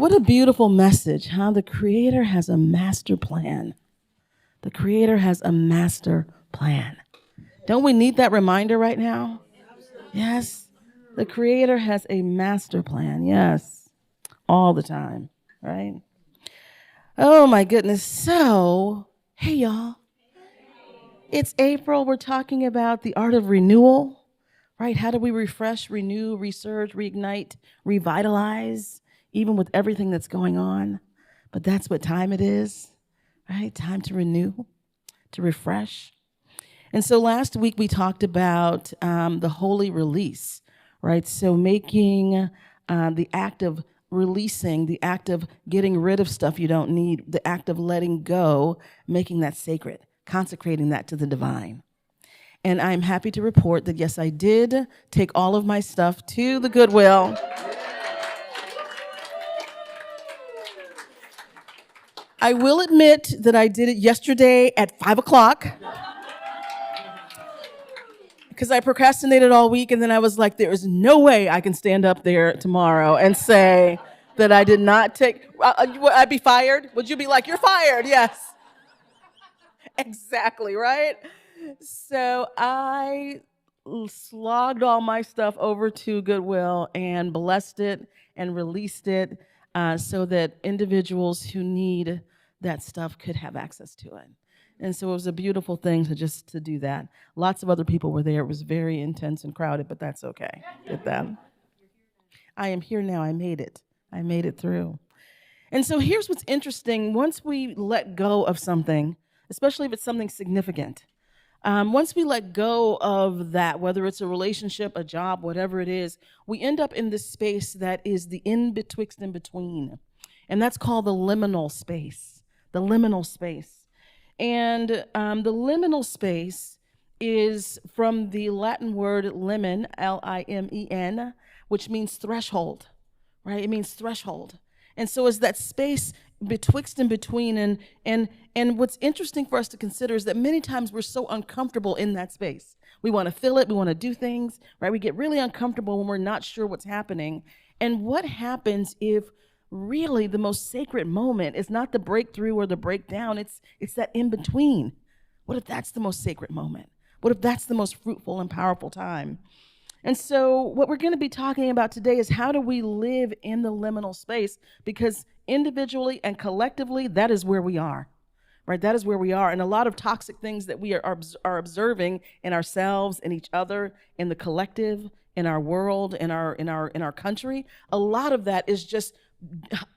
What a beautiful message, huh? The Creator has a master plan. The Creator has a master plan. Don't we need that reminder right now? Yes. The Creator has a master plan. Yes. All the time, right? Oh my goodness. So, hey y'all. It's April. We're talking about the art of renewal, right? How do we refresh, renew, resurge, reignite, revitalize, even with everything that's going on? But that's what time it is, right? Time to renew, to refresh. And so last week we talked about the holy release, right? So making the act of releasing, the act of getting rid of stuff you don't need, the act of letting go, making that sacred, consecrating that to the divine. And I'm happy to report that, yes, I did take all of my stuff to the Goodwill. I will admit that I did it yesterday at 5 o'clock because I procrastinated all week, and then I was like, there is no way I can stand up there tomorrow and say that I did not take, I'd be fired? Would you be like, you're fired? Yes. Exactly, right? So I slogged all my stuff over to Goodwill and blessed it and released it so that individuals who need that stuff could have access to it. And so it was a beautiful thing to do that. Lots of other people were there. It was very intense and crowded, but that's okay. Did that. I am here now. I made it. I made it through. And so here's what's interesting. Once we let go of something, especially if it's something significant, once we let go of that, whether it's a relationship, a job, whatever it is, we end up in this space that is the in-betwixt and between. And that's called the liminal space, the liminal space. And the liminal space is from the Latin word limen, L-I-M-E-N, which means threshold, right? It means threshold. And so it's that space betwixt and between. And what's interesting for us to consider is that many times we're so uncomfortable in that space. We want to feel it. We want to do things, right? We get really uncomfortable when we're not sure what's happening. And what happens if really the most sacred moment is not the breakthrough or the breakdown? It's that in between. What if that's the most sacred moment? What if that's the most fruitful and powerful time? And so what we're going to be talking about today is how do we live in the liminal space? Because individually and collectively, that is where we are, right? That is where we are. And a lot of toxic things that we are observing in ourselves, in each other, in the collective, in our world, in our country, a lot of that is just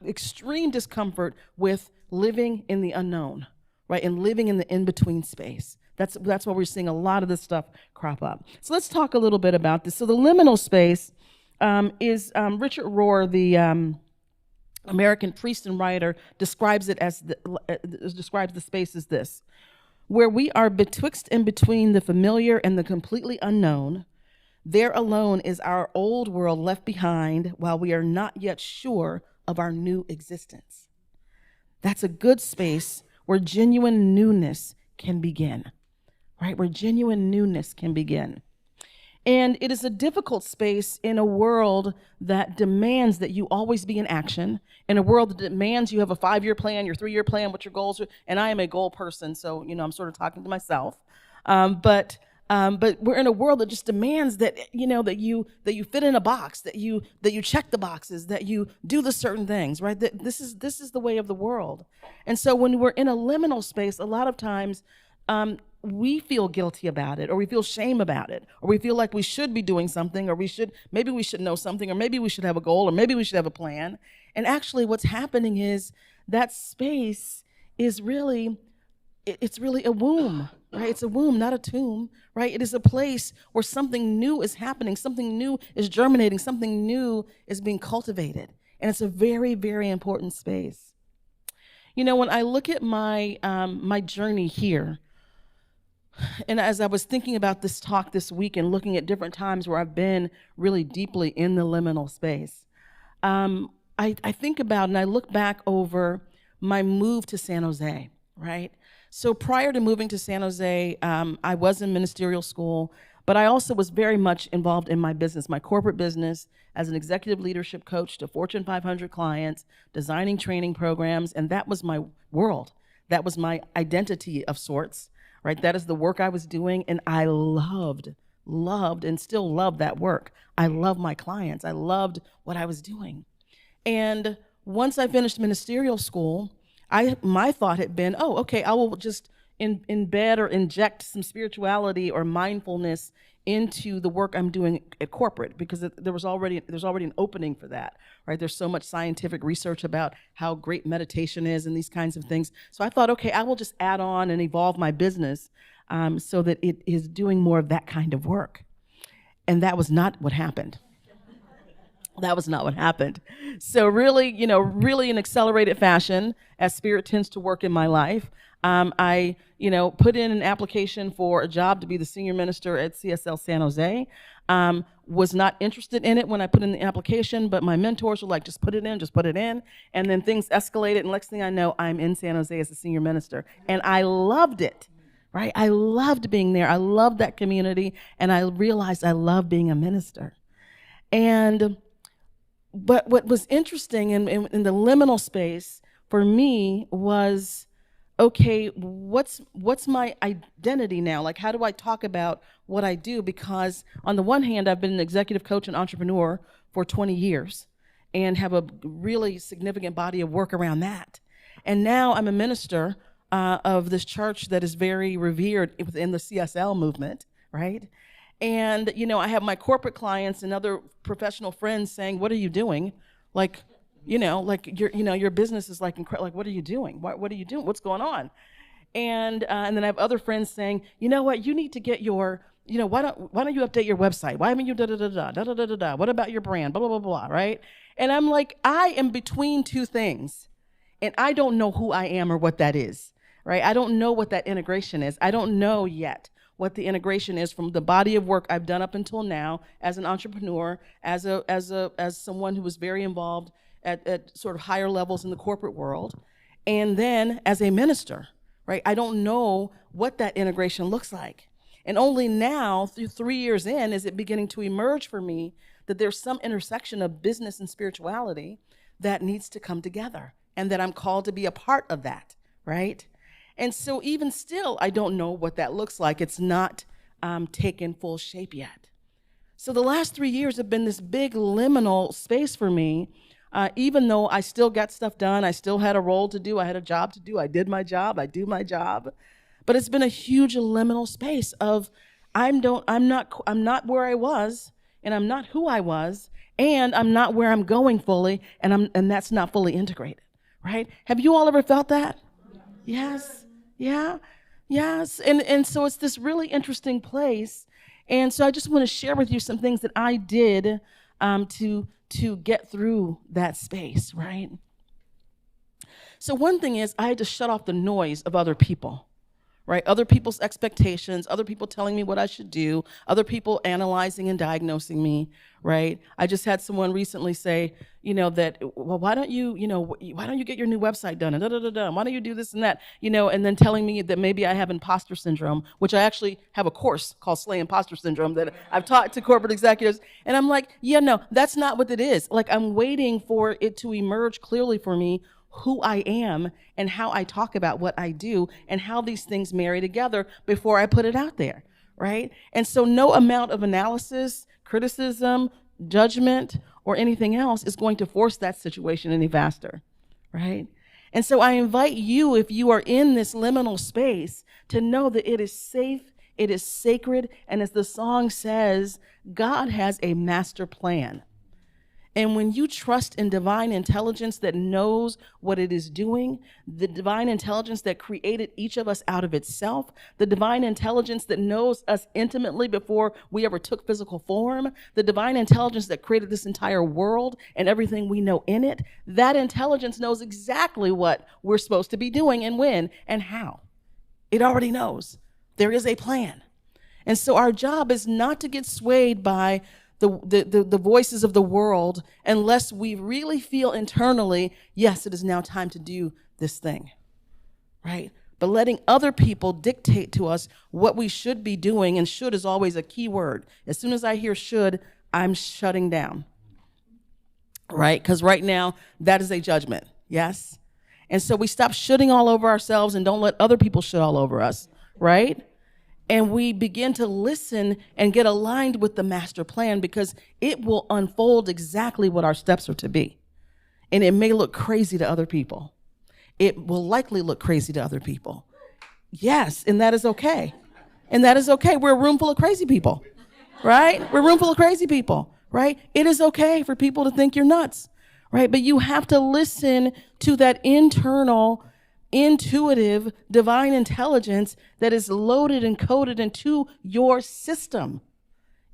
extreme discomfort with living in the unknown, right? And living in the in-between space. That's why we're seeing a lot of this stuff crop up. So let's talk a little bit about this. So the liminal space is Richard Rohr, the American priest and writer, describes the space as this: where we are betwixt and between the familiar and the completely unknown. There alone is our old world left behind, while we are not yet sure of our new existence. That's a good space where genuine newness can begin. Right, where genuine newness can begin. And it is a difficult space in a world that demands that you always be in action, in a world that demands you have a 5-year plan, your 3-year plan, what your goals are. And I am a goal person, so I'm sort of talking to myself. But we're in a world that just demands that that you fit in a box, that you check the boxes, that you do the certain things, right? That this is the way of the world. And so when we're in a liminal space, a lot of times we feel guilty about it, or we feel shame about it, or we feel like we should be doing something, or maybe we should know something, or maybe we should have a goal, or maybe we should have a plan. And actually what's happening is that space is really, it's really a womb, right? It's a womb, not a tomb, right? It is a place where something new is happening, something new is germinating, something new is being cultivated. And it's a very, very important space. When I look at my my journey here, and as I was thinking about this talk this week and looking at different times where I've been really deeply in the liminal space, I think about and I look back over my move to San Jose, right? So prior to moving to San Jose, I was in ministerial school, But I also was very much involved in my business, my corporate business, as an executive leadership coach to Fortune 500 clients, designing training programs, and that was my world. That was my identity of sorts, right? That is the work I was doing, and I loved, and still love that work. I love my clients. I loved what I was doing. And once I finished ministerial school, my thought had been, oh, okay, I will just embed or inject some spirituality or mindfulness into the work I'm doing at corporate, because there's already an opening for that, right? There's so much scientific research about how great meditation is and these kinds of things. So I thought, okay, I will just add on and evolve my business so that it is doing more of that kind of work. And that was not what happened. That was not what happened. So really, really in accelerated fashion, as Spirit tends to work in my life, I, put in an application for a job to be the senior minister at CSL San Jose. Was not interested in it when I put in the application, but my mentors were like, just put it in. And then things escalated, and next thing I know, I'm in San Jose as a senior minister. And I loved it, right? I loved being there. I loved that community, and I realized I love being a minister. But what was interesting in the liminal space for me was, okay, what's my identity now? Like, how do I talk about what I do? Because on the one hand, I've been an executive coach and entrepreneur for 20 years and have a really significant body of work around that. And now I'm a minister of this church that is very revered within the CSL movement, right? And, I have my corporate clients and other professional friends saying, what are you doing? Like, your business is like incredible. Like, what are you doing? What are you doing? What's going on? And then I have other friends saying, you know what, you need to get your, why don't you update your website? Why haven't you da-da-da-da? What about your brand? Blah, blah, blah, blah, right? And I'm like, I am between two things, and I don't know who I am or what that is, right? I don't know what that integration is. I don't know yet what the integration is from the body of work I've done up until now as an entrepreneur, as someone who was very involved at sort of higher levels in the corporate world, and then as a minister, right? I don't know what that integration looks like. And only now, through 3 years in, is it beginning to emerge for me that there's some intersection of business and spirituality that needs to come together, and that I'm called to be a part of that, right? And so even still, I don't know what that looks like. It's not taken full shape yet. So the last 3 years have been this big liminal space for me, even though I still got stuff done. I still had a role to do. I had a job to do. I did my job. I do my job. But it's been a huge liminal space of I'm not where I was, and I'm not who I was, and I'm not where I'm going fully, and that's not fully integrated, right? Have you all ever felt that? Yes. Yeah. Yes. And so it's this really interesting place. And so I just want to share with you some things that I did to get through that space, right? So one thing is I had to shut off the noise of other people, right? Other people's expectations, other people telling me what I should do, other people analyzing and diagnosing me, right? I just had someone recently say, that, well, why don't you get your new website done, and why don't you do this and that, and then telling me that maybe I have imposter syndrome, which I actually have a course called Slay Imposter Syndrome that I've taught to corporate executives. And I'm like, yeah, no, that's not what it is. Like, I'm waiting for it to emerge clearly for me who I am and how I talk about what I do and how these things marry together before I put it out there, right? And so no amount of analysis, criticism, judgment, or anything else is going to force that situation any faster, right? And so I invite you, if you are in this liminal space, to know that it is safe, it is sacred, and as the song says, God has a master plan. And when you trust in divine intelligence that knows what it is doing, the divine intelligence that created each of us out of itself, the divine intelligence that knows us intimately before we ever took physical form, the divine intelligence that created this entire world and everything we know in it, that intelligence knows exactly what we're supposed to be doing and when and how. It already knows. There is a plan. And so our job is not to get swayed by the voices of the world unless we really feel internally, yes, it is now time to do this thing, right? but letting other people dictate to us what we should be doing, and should is always a key word. As soon as I hear should, I'm shutting down, right? Because right now, that is a judgment, yes? And so we stop shoulding all over ourselves and don't let other people should all over us, right? And we begin to listen and get aligned with the master plan, because it will unfold exactly what our steps are to be. And it may look crazy to other people. It will likely look crazy to other people. Yes, and that is okay. And that is okay. We're a room full of crazy people, right? We're a room full of crazy people, right? It is okay for people to think you're nuts, right? But you have to listen to that internal, intuitive, divine intelligence that is loaded and coded into your system.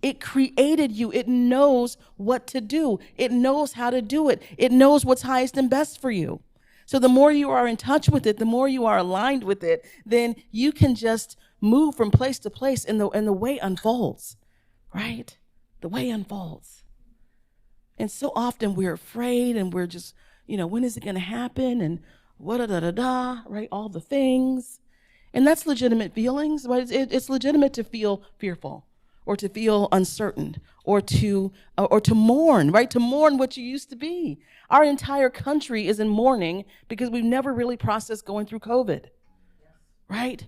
It created you. It knows what to do. It knows how to do it. It knows what's highest and best for you. So the more you are in touch with it, the more you are aligned with it, then you can just move from place to place, and the way unfolds, right? The way unfolds. And so often we're afraid, and we're just, when is it going to happen? And what right? All the things. And that's legitimate feelings, but it's legitimate to feel fearful, or to feel uncertain, or to mourn, right? To mourn what you used to be. Our entire country is in mourning because we've never really processed going through COVID, right?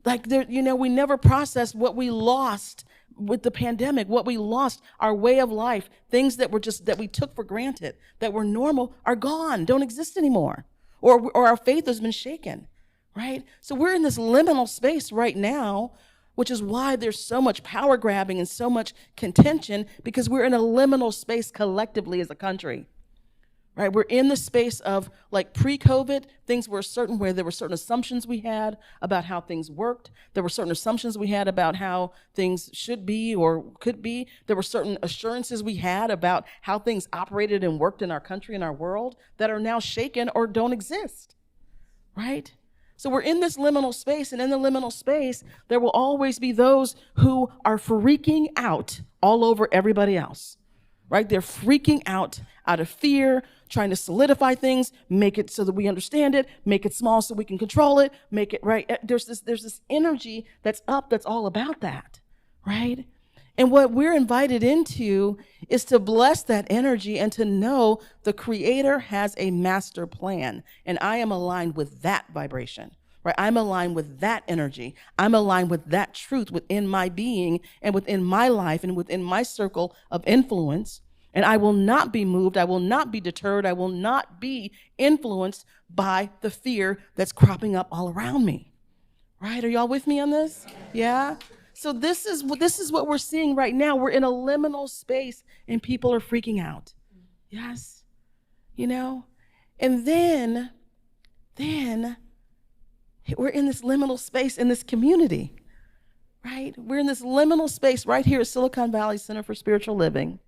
Like we never processed what we lost with the pandemic, what we lost, our way of life, things that we took for granted, that were normal, are gone, don't exist anymore, or our faith has been shaken, right? So we're in this liminal space right now, which is why there's so much power grabbing and so much contention, because we're in a liminal space collectively as a country, right? We're in the space of, like, pre-COVID, things were a certain way. There were certain assumptions we had about how things worked. There were certain assumptions we had about how things should be or could be. There were certain assurances we had about how things operated and worked in our country and our world that are now shaken or don't exist, right? So we're in this liminal space, and in the liminal space, there will always be those who are freaking out all over everybody else, right? They're freaking out of fear, trying to solidify things, make it so that we understand it, make it small so we can control it, make it right. There's this energy that's up that's all about that, right? And what we're invited into is to bless that energy and to know the Creator has a master plan. And I am aligned with that vibration, right? I'm aligned with that energy. I'm aligned with that truth within my being and within my life and within my circle of influence. And I will not be moved. I will not be deterred. I will not be influenced by the fear that's cropping up all around me, right? Are y'all with me on this? Yeah? So this is what we're seeing right now. We're in a liminal space, and people are freaking out. Yes, and then we're in this liminal space in this community, right? We're in this liminal space right here at Silicon Valley Center for Spiritual Living,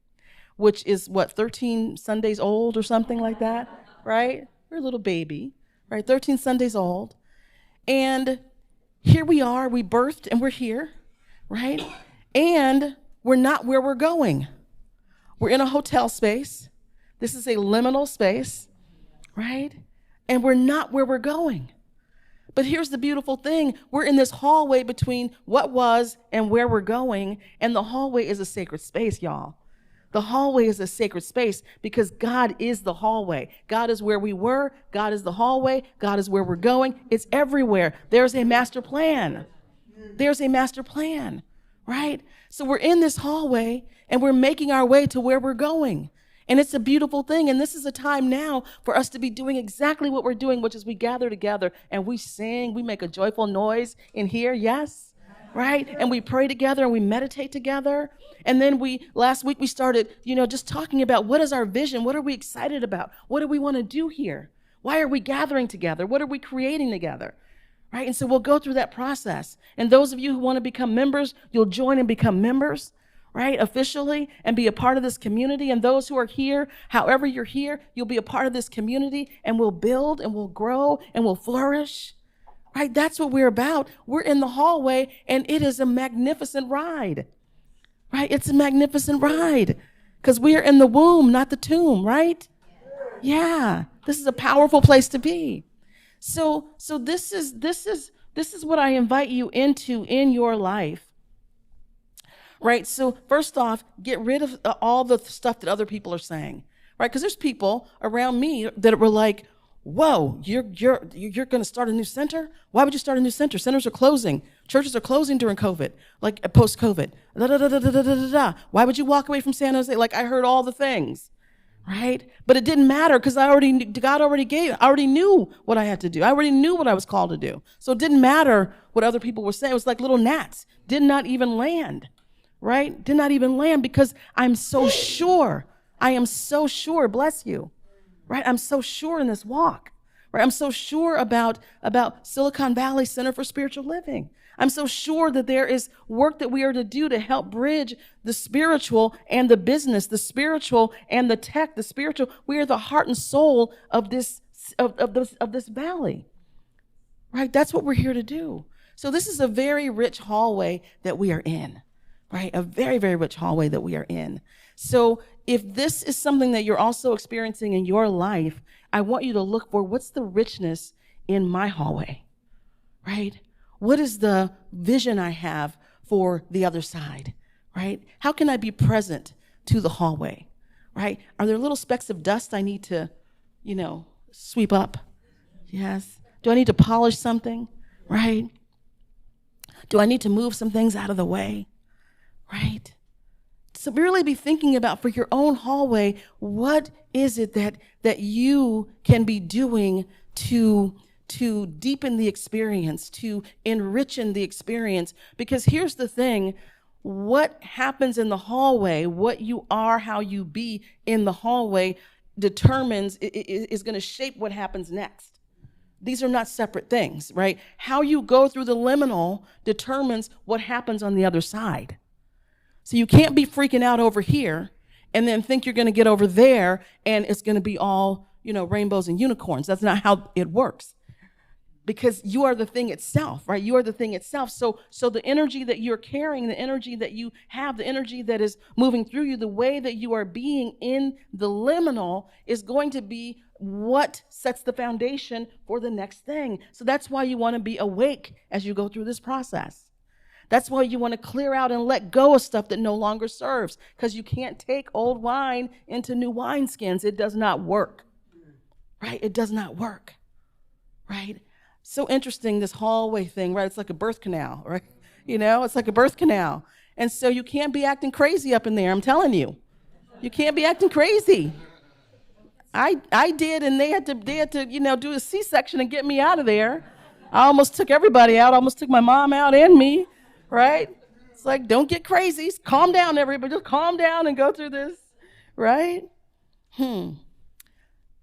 which is 13 Sundays old or something like that, right? We're a little baby, right? 13 Sundays old, and here we are. We birthed, and we're here. Right? And we're not where we're going. We're in a hotel space. This is a liminal space, right? And we're not where we're going. But here's the beautiful thing. We're in this hallway between what was and where we're going, and the hallway is a sacred space, y'all. The hallway is a sacred space because God is the hallway. God is where we were. God is the hallway. God is where we're going. It's everywhere. There's a master plan. There's a master plan, right? So we're in this hallway, and we're making our way to where we're going. And it's a beautiful thing. And this is a time now for us to be doing exactly what we're doing, which is we gather together and we sing, we make a joyful noise in here, yes? Right? And we pray together and we meditate together. And then last week we started, just talking about what is our vision? What are we excited about? What do we want to do here? Why are we gathering together? What are we creating together? Right? And so we'll go through that process. And those of you who want to become members, you'll join and become members, right? Officially, and be a part of this community. And those who are here, however you're here, you'll be a part of this community, and we'll build and we'll grow and we'll flourish, right? That's what we're about. We're in the hallway, and it is a magnificent ride, right? It's a magnificent ride because we are in the womb, not the tomb, right? Yeah, this is a powerful place to be. So this is what I invite you into in your life. Right? So first off, get rid of all the stuff that other people are saying. Right? Because there's people around me that were like, "Whoa, you're going to start a new center? Why would you start a new center? Centers are closing. Churches are closing during COVID, like post-COVID. Da, da, da, da, da, da, da, da. Why would you walk away from San Jose?" Like I heard all the things. Right? But it didn't matter because God already gave, I already knew what I had to do. I already knew what I was called to do. So it didn't matter what other people were saying. It was like little gnats, did not even land, right? Did not even land because I'm so sure. I am so sure, bless you, right? I'm so sure in this walk, right? I'm so sure about Silicon Valley Center for Spiritual Living. I'm so sure that there is work that we are to do to help bridge the spiritual and the business, the spiritual and the tech, the spiritual. We are the heart and soul of this valley, right? That's what we're here to do. So this is a very rich hallway that we are in, right? A very, very rich hallway that we are in. So if this is something that you're also experiencing in your life, I want you to look for what's the richness in my hallway, right? What is the vision I have for the other side, right? How can I be present to the hallway, right? Are there little specks of dust I need to, sweep up? Yes. Do I need to polish something, right? Do I need to move some things out of the way, right? So really be thinking about for your own hallway, what is it that you can be doing to deepen the experience, to enrichen the experience? Because here's the thing, what happens in the hallway, what you are, how you be in the hallway determines, is going to shape what happens next. These are not separate things, right? How you go through the liminal determines what happens on the other side. So you can't be freaking out over here and then think you're going to get over there and it's going to be all, rainbows and unicorns. That's not how it works. Because you are the thing itself, right? You are the thing itself. So the energy that you're carrying, the energy that you have, the energy that is moving through you, the way that you are being in the liminal is going to be what sets the foundation for the next thing. So that's why you want to be awake as you go through this process. That's why you want to clear out and let go of stuff that no longer serves, because you can't take old wine into new wineskins. It does not work, right? It does not work, right? So interesting, this hallway thing, right? It's like a birth canal, right? It's like a birth canal. And so you can't be acting crazy up in there, I'm telling you. You can't be acting crazy. I did, and they had to do a C-section and get me out of there. I almost took everybody out. I almost took my mom out and me, right? It's like, don't get crazy. Calm down, everybody. Just calm down and go through this, right?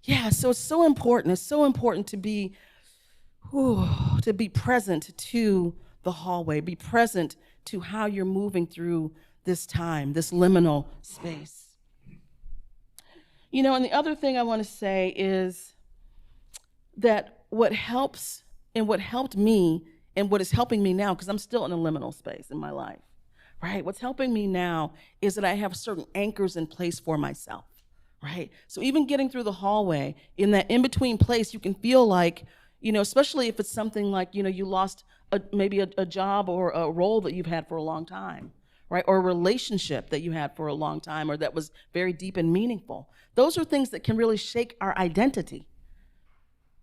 Yeah, so it's so important. It's so important to be present to the hallway, be present to how you're moving through this time, this liminal space. And the other thing I want to say is that what helps and what helped me and what is helping me now, because I'm still in a liminal space in my life, right? What's helping me now is that I have certain anchors in place for myself, right? So even getting through the hallway, in that in-between place, you can feel like, especially if it's something like, you lost maybe a job or a role that you've had for a long time, right? Or a relationship that you had for a long time or that was very deep and meaningful. Those are things that can really shake our identity,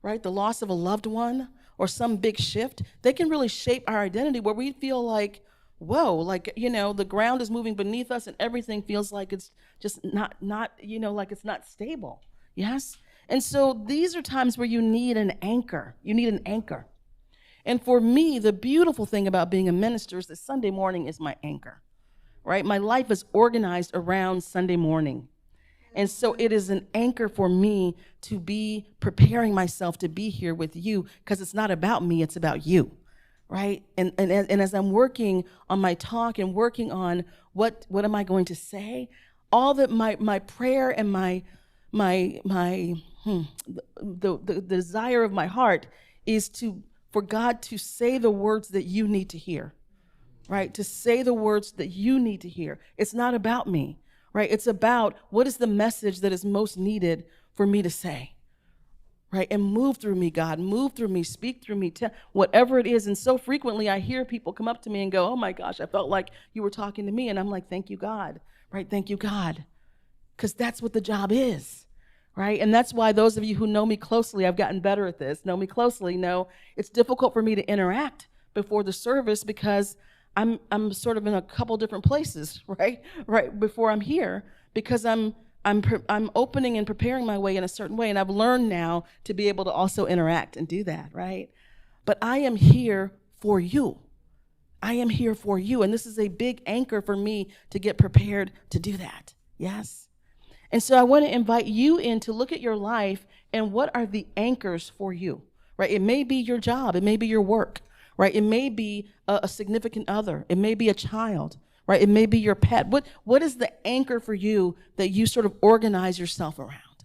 right? The loss of a loved one or some big shift, they can really shape our identity where we feel like, whoa, like, the ground is moving beneath us and everything feels like it's just not, like it's not stable. Yes? And so these are times where you need an anchor. You need an anchor. And for me, the beautiful thing about being a minister is that Sunday morning is my anchor, right? My life is organized around Sunday morning. And so it is an anchor for me to be preparing myself to be here with you, because it's not about me, it's about you, right? And as I'm working on my talk and working on what am I going to say, all that my prayer and the desire of my heart is for God to say the words that you need to hear, right? To say the words that you need to hear. It's not about me. Right? It's about what is the message that is most needed for me to say, right? And move through me, God. Move through me, speak through me, whatever it is. And so frequently I hear people come up to me and go, oh my gosh, I felt like you were talking to me. And I'm like, thank you, God, right? Thank you, God. Because that's what the job is, right? And that's why those of you who know me closely, I've gotten better at this, know me closely, know it's difficult for me to interact before the service because I'm sort of in a couple different places, right? Right before I'm here, because I'm opening and preparing my way in a certain way, and I've learned now to be able to also interact and do that, right? But I am here for you. I am here for you, and this is a big anchor for me to get prepared to do that. Yes? And so I want to invite you in to look at your life and what are the anchors for you, right? It may be your job. It may be your work, right? It may be a significant other. It may be a child, right? It may be your pet. What is the anchor for you that you sort of organize yourself around?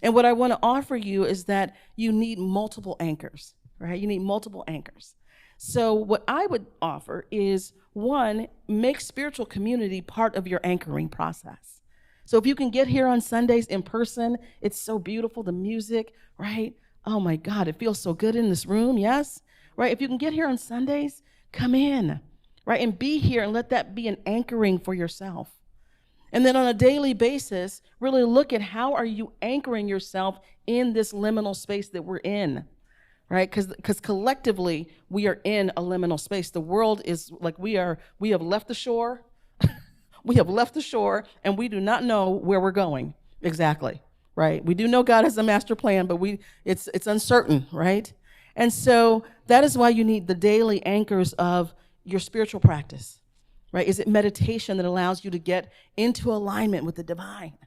And what I want to offer you is that you need multiple anchors, right? You need multiple anchors. So what I would offer is, one, make spiritual community part of your anchoring process. So if you can get here on Sundays in person, it's so beautiful, the music, right? Oh my God, it feels so good in this room, yes? Right, if you can get here on Sundays, come in, right? And be here and let that be an anchoring for yourself. And then on a daily basis, really look at how are you anchoring yourself in this liminal space that we're in, right? Because collectively, we are in a liminal space. The world is like we have left the shore. We have left the shore, and we do not know where we're going exactly, right? We do know God has a master plan, but it's uncertain, right? And so that is why you need the daily anchors of your spiritual practice, right? Is it meditation that allows you to get into alignment with the divine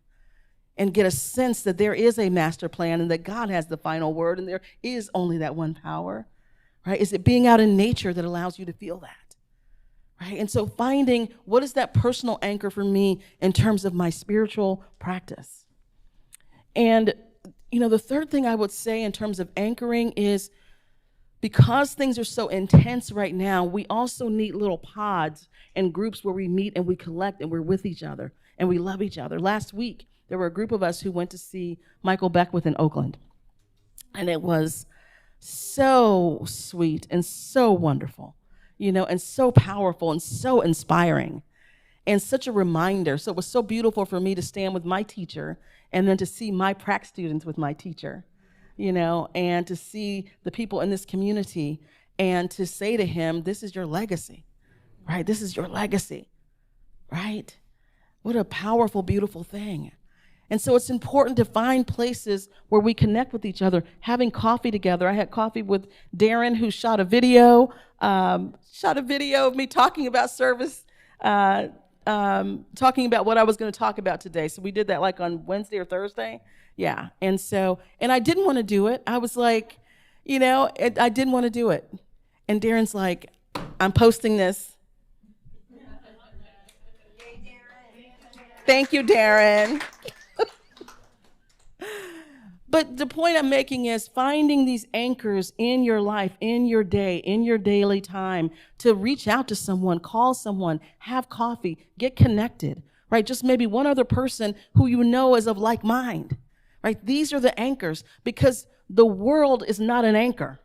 and get a sense that there is a master plan and that God has the final word and there is only that one power, right? Is it being out in nature that allows you to feel that? Right? And so finding what is that personal anchor for me in terms of my spiritual practice. And, the third thing I would say in terms of anchoring is because things are so intense right now, we also need little pods and groups where we meet and we collect and we're with each other and we love each other. Last week, there were a group of us who went to see Michael Beckwith in Oakland. And it was so sweet and so wonderful. And so powerful and so inspiring and such a reminder. So it was so beautiful for me to stand with my teacher and then to see my prac students with my teacher, and to see the people in this community and to say to him, this is your legacy, right? This is your legacy, right? What a powerful, beautiful thing. And so it's important to find places where we connect with each other, having coffee together. I had coffee with Darren, who shot a video of me talking about service, talking about what I was going to talk about today. So we did that like on Wednesday or Thursday. Yeah. And I didn't want to do it. I was like, I didn't want to do it. And Darren's like, I'm posting this. Thank you, Darren. But the point I'm making is finding these anchors in your life, in your day, in your daily time to reach out to someone, call someone, have coffee, get connected, right? Just maybe one other person who you know is of like mind, right? These are the anchors because the world is not an anchor.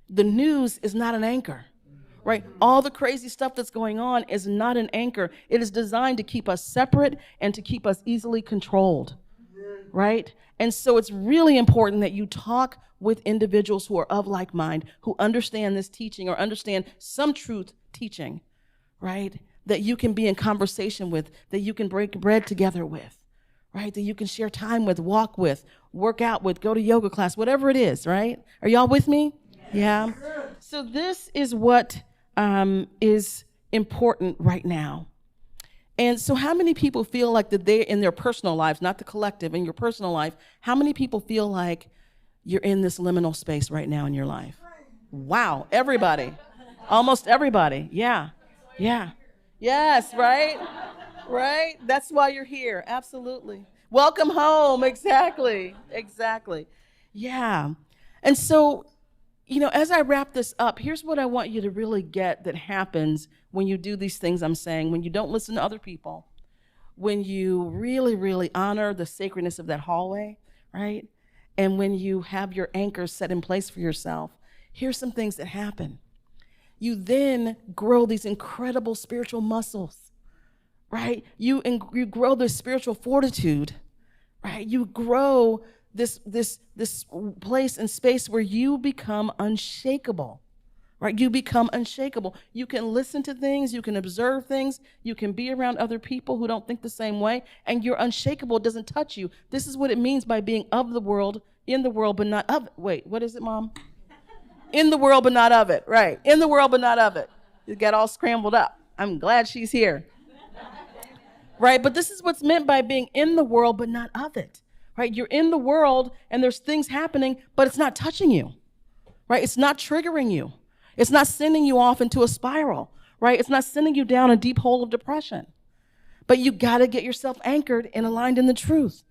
The news is not an anchor, right? All the crazy stuff that's going on is not an anchor. It is designed to keep us separate and to keep us easily controlled, right? And so it's really important that you talk with individuals who are of like mind, who understand this teaching or understand some truth teaching, right? That you can be in conversation with, that you can break bread together with, right? That you can share time with, walk with, work out with, go to yoga class, whatever it is, right? Are y'all with me? Yeah. So this is what is important right now. And so how many people feel like that they in their personal lives, not the collective, in your personal life, how many people feel like you're in this liminal space right now in your life? Wow, everybody. Almost everybody. Yeah. Yeah. Yes, right? Right? That's why you're here. Absolutely. Welcome home. Exactly. Exactly. Yeah. And so, as I wrap this up, here's what I want you to really get that happens when you do these things I'm saying, when you don't listen to other people, when you really, really honor the sacredness of that hallway, right? and when you have your anchors set in place for yourself, here's some things that happen. You then grow these incredible spiritual muscles, right? You grow this spiritual fortitude, right? You grow this place and space where you become unshakable, right? You become unshakable. You can listen to things, you can observe things, you can be around other people who don't think the same way, and you're unshakable. It doesn't touch you. This is what it means by being of the world, in the world, but not of it. Wait, what is it, Mom? In the world, but not of it, right? In the world, but not of it. You got all scrambled up. I'm glad she's here, right? But this is what's meant by being in the world, but not of it, right? You're in the world, and there's things happening, but it's not touching you, right? It's not triggering you. It's not sending you off into a spiral, right? It's not sending you down a deep hole of depression. But you got to get yourself anchored and aligned in the truth.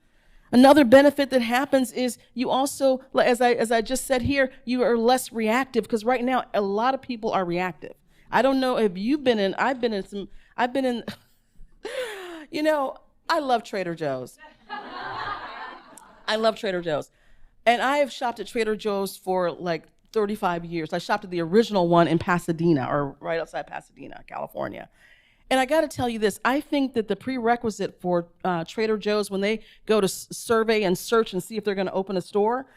Another benefit that happens is you also, as I just said here, you are less reactive, because right now a lot of people are reactive. I don't know if you've been in, I've been in, you know, I love Trader Joe's. I love Trader Joe's. And I have shopped at Trader Joe's for like 35 years. I shopped at the original one in Pasadena, or right outside Pasadena, California. And I got to tell you this, I think that the prerequisite for Trader Joe's, when they go to survey and search and see if they're going to open a store,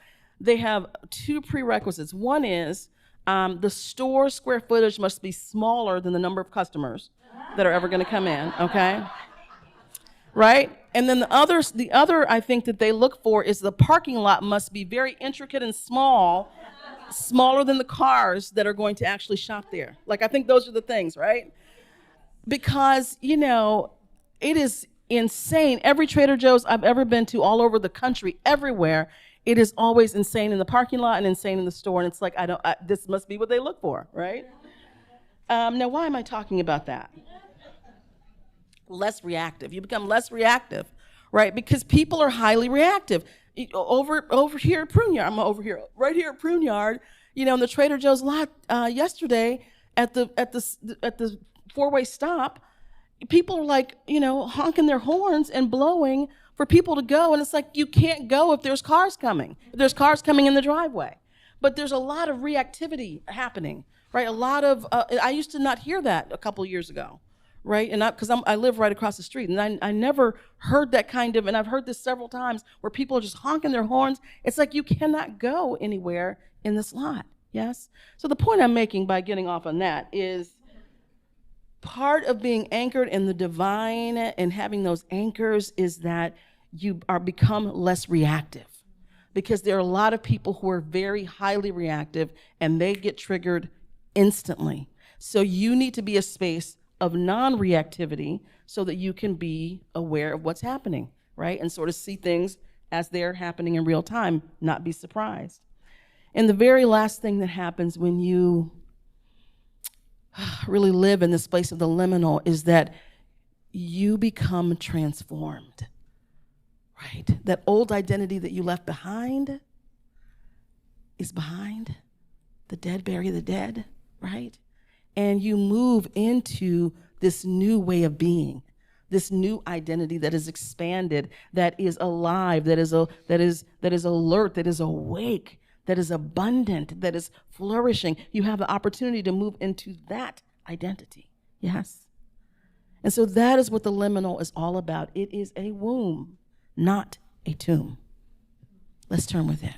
they have two prerequisites. One is the store square footage must be smaller than the number of customers that are ever going to come in, okay? Right? And then the other I think that they look for is the parking lot must be very intricate and small, smaller than the cars that are going to actually shop there. Like, I think those are the things, right? Because, you know, it is insane. Every Trader Joe's I've ever been to all over the country, everywhere, it is always insane in the parking lot and insane in the store. And it's like, this must be what they look for, right? Now, why am I talking about that? Less reactive. You become less reactive, right? Because people are highly reactive. Over here at Prune Yard, right here at Prune Yard, you know, in the Trader Joe's lot yesterday at the four-way stop, people are like, you know, honking their horns and blowing for people to go. And it's like, you can't go if there's cars coming. If there's cars coming in the driveway. But there's a lot of reactivity happening, right? A lot of, I used to not hear that a couple years ago, right? And because I live right across the street, and I never heard that kind of, and I've heard this several times, where people are just honking their horns. It's like, you cannot go anywhere in this lot, yes? So the point I'm making by getting off on that is, part of being anchored in the divine and having those anchors is that you become less reactive, because there are a lot of people who are very highly reactive and they get triggered instantly. So you need to be a space of non-reactivity so that you can be aware of what's happening, right? And sort of see things as they're happening in real time, not be surprised. And the very last thing that happens when you really live in this place of the liminal is that you become transformed, right? That old identity that you left behind is behind. The dead bury the dead, right? And you move into this new way of being, this new identity that is expanded, that is alive, that is alert, that is awake, that is abundant, that is flourishing. You have the opportunity to move into that identity, yes? And so that is what the liminal is all about. It is a womb, not a tomb. Let's turn within.